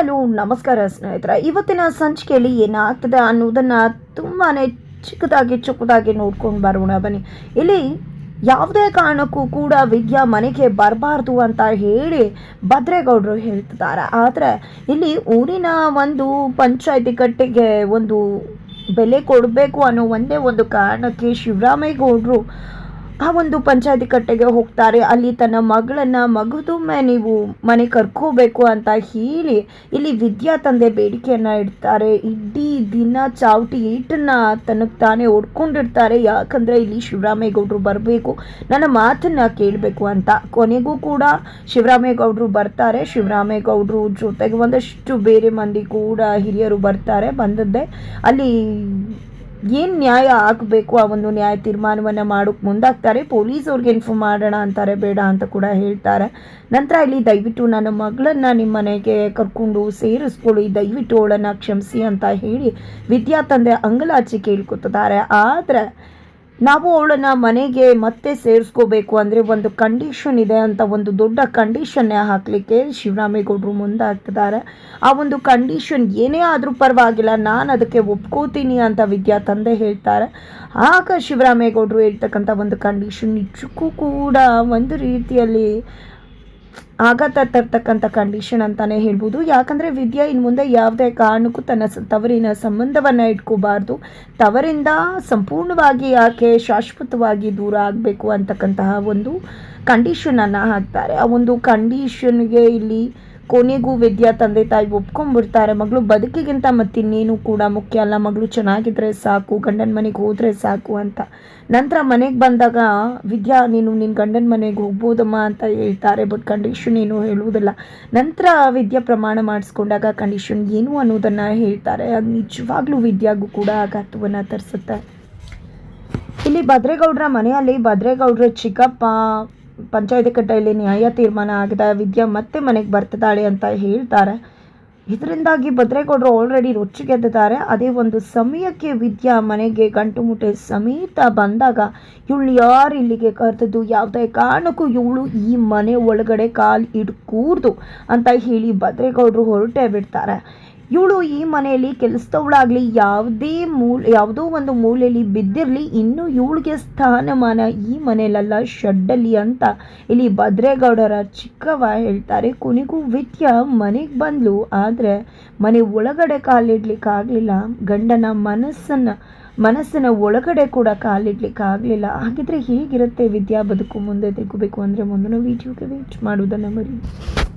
Hello ನಮಸ್ಕಾರ ಸ್ನೇಹಿತರೆ. ಇವತ್ತಿನ ಸಂಚಿಕೆಯಲ್ಲಿ ಏನಾಗ್ತದೆ ಅನ್ನೋದನ್ನು ತುಂಬಾ ಚಿಕ್ಕದಾಗಿ ನೋಡ್ಕೊಂಡು ಬರೋಣ ಬನ್ನಿ. ಇಲ್ಲಿ ಯಾವುದೇ ಕಾರಣಕ್ಕೂ ಕೂಡ ವಿದ್ಯಾ ಮನೆಗೆ ಬರಬಾರ್ದು ಅಂತ ಹೇಳಿ ಭದ್ರೇಗೌಡರು ಹೇಳ್ತಿದ್ದಾರೆ. ಆದರೆ ಇಲ್ಲಿ ಊರಿನ ಒಂದು ಪಂಚಾಯತಿ ಕಟ್ಟೆಗೆ ಒಂದು ಬೆಲೆ ಕೊಡಬೇಕು ಅನ್ನೋ ಒಂದೇ ಒಂದು ಕಾರಣಕ್ಕೆ ಶಿವರಾಮೇಗೌಡರು ಆ ಒಂದು ಪಂಚಾಯತಿ ಕಟ್ಟೆಗೆ ಹೋಗ್ತಾರೆ. ಅಲ್ಲಿ ತನ್ನ ಮಗದೊಮ್ಮೆ ನೀವು ಮನೆ ಕರ್ಕೋಬೇಕು ಅಂತ ಹೇಳಿ ಇಲ್ಲಿ ವಿದ್ಯಾ ತಂದೆ ಬೇಡಿಕೆಯನ್ನು ಇಡ್ತಾರೆ. ಇಡೀ ದಿನ ಚಾವಟಿ ಈಟನ್ನು ತನಗೆ ತಾನೇ ಹೊಡ್ಕೊಂಡಿರ್ತಾರೆ. ಯಾಕಂದರೆ ಇಲ್ಲಿ ಶಿವರಾಮೇಗೌಡರು ಬರಬೇಕು, ನನ್ನ ಮಾತನ್ನು ಕೇಳಬೇಕು ಅಂತ. ಕೊನೆಗೂ ಕೂಡ ಶಿವರಾಮೇಗೌಡರು ಬರ್ತಾರೆ. ಶಿವರಾಮೇಗೌಡರು ಜೊತೆಗೆ ಒಂದಷ್ಟು ಬೇರೆ ಮಂದಿ ಕೂಡ ಹಿರಿಯರು ಬರ್ತಾರೆ. ಬಂದದ್ದೇ ಅಲ್ಲಿ ಏನು ನ್ಯಾಯ ಆಗಬೇಕು ಆ ಒಂದು ನ್ಯಾಯ ತೀರ್ಮಾನವನ್ನು ಮಾಡೋಕ್ಕೆ ಮುಂದಾಗ್ತಾರೆ. ಪೊಲೀಸ್ ಅವ್ರಿಗೆ ಇನ್ಫಾರ್ಮ್ ಮಾಡೋಣ ಅಂತಾರೆ, ಬೇಡ ಅಂತ ಕೂಡ ಹೇಳ್ತಾರೆ. ನಂತರ ಇಲ್ಲಿ ದಯವಿಟ್ಟು ನನ್ನ ಮಗಳನ್ನು ನಿಮ್ಮ ಮನೆಗೆ ಕರ್ಕೊಂಡು ಸೇರಿಸ್ಕೊಳ್ಳಿ, ದಯವಿಟ್ಟು ಅವಳನ್ನು ಕ್ಷಮಿಸಿ ಅಂತ ಹೇಳಿ ವಿದ್ಯಾ ತಂದೆ ಅಂಗಲಾಚಿ ಕೇಳ್ಕೊತಿದ್ದಾರೆ. ಆದರೆ ನಾವು ಅವಳನ್ನು ಮನೆಗೆ ಮತ್ತೆ ಸೇರಿಸ್ಕೋಬೇಕು ಅಂದರೆ ಒಂದು ಕಂಡೀಷನ್ ಇದೆ ಅಂತ ಒಂದು ದೊಡ್ಡ ಕಂಡೀಷನ್ನೇ ಹಾಕಲಿಕ್ಕೆ ಶಿವರಾಮೇಗೌಡರು ಮುಂದಾಗ್ತಿದ್ದಾರೆ. ಆ ಒಂದು ಕಂಡೀಷನ್ ಏನೇ ಆದರೂ ಪರವಾಗಿಲ್ಲ, ನಾನು ಅದಕ್ಕೆ ಒಪ್ಕೋತೀನಿ ಅಂತ ವಿದ್ಯಾ ತಂದೆ ಹೇಳ್ತಾರೆ. ಆಗ ಶಿವರಾಮೇಗೌಡರು ಹೇಳ್ತಕ್ಕಂಥ ಒಂದು ಕಂಡೀಷನ್ ನಿಜಕ್ಕೂ ಕೂಡ ಒಂದು ರೀತಿಯಲ್ಲಿ ಆಘಾತ ತರ್ತಕ್ಕಂಥ ಕಂಡೀಷನ್ ಅಂತಲೇ ಹೇಳ್ಬೋದು. ಯಾಕಂದರೆ ವಿದ್ಯಾ ಇನ್ನು ಮುಂದೆ ಯಾವುದೇ ಕಾರಣಕ್ಕೂ ತನ್ನ ತವರಿನ ಸಂಬಂಧವನ್ನು ಇಟ್ಕೋಬಾರ್ದು, ತವರಿಂದ ಸಂಪೂರ್ಣವಾಗಿ ಆಕೆ ಶಾಶ್ವತವಾಗಿ ದೂರ ಆಗಬೇಕು ಅಂತಕ್ಕಂತಹ ಒಂದು ಕಂಡೀಷನನ್ನು ಹಾಕ್ತಾರೆ. ಆ ಒಂದು ಕಂಡೀಷನ್ಗೆ ಇಲ್ಲಿ ಕೊನೆಗೂ ವಿದ್ಯಾ ತಂದೆ ತಾಯಿ ಒಪ್ಕೊಂಡ್ಬಿಡ್ತಾರೆ. ಮಗಳು ಬದುಕಿಗಿಂತ ಮತ್ತಿನ್ನೇನು ಕೂಡ ಮುಖ್ಯ ಅಲ್ಲ, ಮಗಳು ಚೆನ್ನಾಗಿದ್ರೆ ಸಾಕು, ಗಂಡನ ಮನೆಗೆ ಹೋದರೆ ಸಾಕು ಅಂತ. ನಂತರ ಮನೆಗೆ ಬಂದಾಗ ವಿದ್ಯಾ ನೀನು ನಿನ್ನ ಗಂಡನ ಮನೆಗೆ ಹೋಗ್ಬೋದಮ್ಮ ಅಂತ ಹೇಳ್ತಾರೆ. ಬಟ್ ಕಂಡೀಷನ್ ಏನು ಹೇಳುವುದಿಲ್ಲ. ನಂತರ ವಿದ್ಯಾ ಪ್ರಮಾಣ ಮಾಡಿಸ್ಕೊಂಡಾಗ ಕಂಡೀಷನ್ ಏನು ಅನ್ನೋದನ್ನು ಹೇಳ್ತಾರೆ. ಅದು ನಿಜವಾಗ್ಲೂ ವಿದ್ಯಾಗೂ ಕೂಡ ಆಘಾತವನ್ನು ತರಿಸುತ್ತೆ. ಇಲ್ಲಿ ಭದ್ರೇಗೌಡರ ಮನೆಯಲ್ಲಿ ಭದ್ರೇಗೌಡರ ಚಿಕ್ಕಪ್ಪ ಪಂಚಾಯತಿ ಕಟ್ಟೆಯಲ್ಲಿ ನ್ಯಾಯ ತೀರ್ಮಾನ ಆಗಿದೆ, ವಿದ್ಯಾ ಮತ್ತೆ ಮನೆಗೆ ಬರ್ತಿದ್ದಾಳೆ ಅಂತ ಹೇಳ್ತಾರೆ. ಇದರಿಂದಾಗಿ ಭದ್ರೇಗೌಡರು ಆಲ್ರೆಡಿ ರೊಚ್ಚಿಗೆದ್ದಿದ್ದಾರೆ. ಅದೇ ಒಂದು ಸಮಯಕ್ಕೆ ವಿದ್ಯಾ ಮನೆಗೆ ಗಂಟು ಮುಟ್ಟೆ ಸಮೇತ ಬಂದಾಗ ಇವಳು ಯಾರು ಇಲ್ಲಿಗೆ ಕರೆದದ್ದು, ಯಾವುದೇ ಕಾರಣಕ್ಕೂ ಇವಳು ಈ ಮನೆ ಒಳಗಡೆ ಕಾಲು ಇಡ್ಕೂಡ್ದು ಅಂತ ಹೇಳಿ ಭದ್ರೇಗೌಡರು ಹೊರಟೇ ಬಿಡ್ತಾರೆ. ಇವಳು ಈ ಮನೆಯಲ್ಲಿ ಕೆಲಸದವಳಾಗಲಿ ಯಾವುದೋ ಒಂದು ಮೂಲೆಯಲ್ಲಿ ಬಿದ್ದಿರಲಿ, ಇನ್ನು ಇವಳಿಗೆ ಸ್ಥಾನಮಾನ ಈ ಮನೆಯಲ್ಲ ಶೆಡ್ಡಲ್ಲಿ ಅಂತ ಇಲ್ಲಿ ಭದ್ರೇಗೌಡರ ಚಿಕ್ಕವ ಹೇಳ್ತಾರೆ. ಕೊನೆಗೂ ವಿದ್ಯಾ ಮನೆಗೆ ಬಂದ್ಲು, ಆದರೆ ಮನೆ ಒಳಗಡೆ ಕಾಲಿಡ್ಲಿಕ್ಕಾಗಲಿಲ್ಲ. ಗಂಡನ ಮನಸ್ಸಿನ ಒಳಗಡೆ ಕೂಡ ಕಾಲಿಡ್ಲಿಕ್ಕಾಗಲಿಲ್ಲ. ಹಾಗಿದ್ರೆ ಹೇಗಿರುತ್ತೆ ವಿದ್ಯಾ ಬದುಕು ಮುಂದೆ ತಿಳ್ಕೋಬೇಕು ಅಂದರೆ ಮುಂದಿನ ವಿಡಿಯೋಗೆ ವೇಟ್ ಮಾಡೋದನ್ನು ಮರಿ.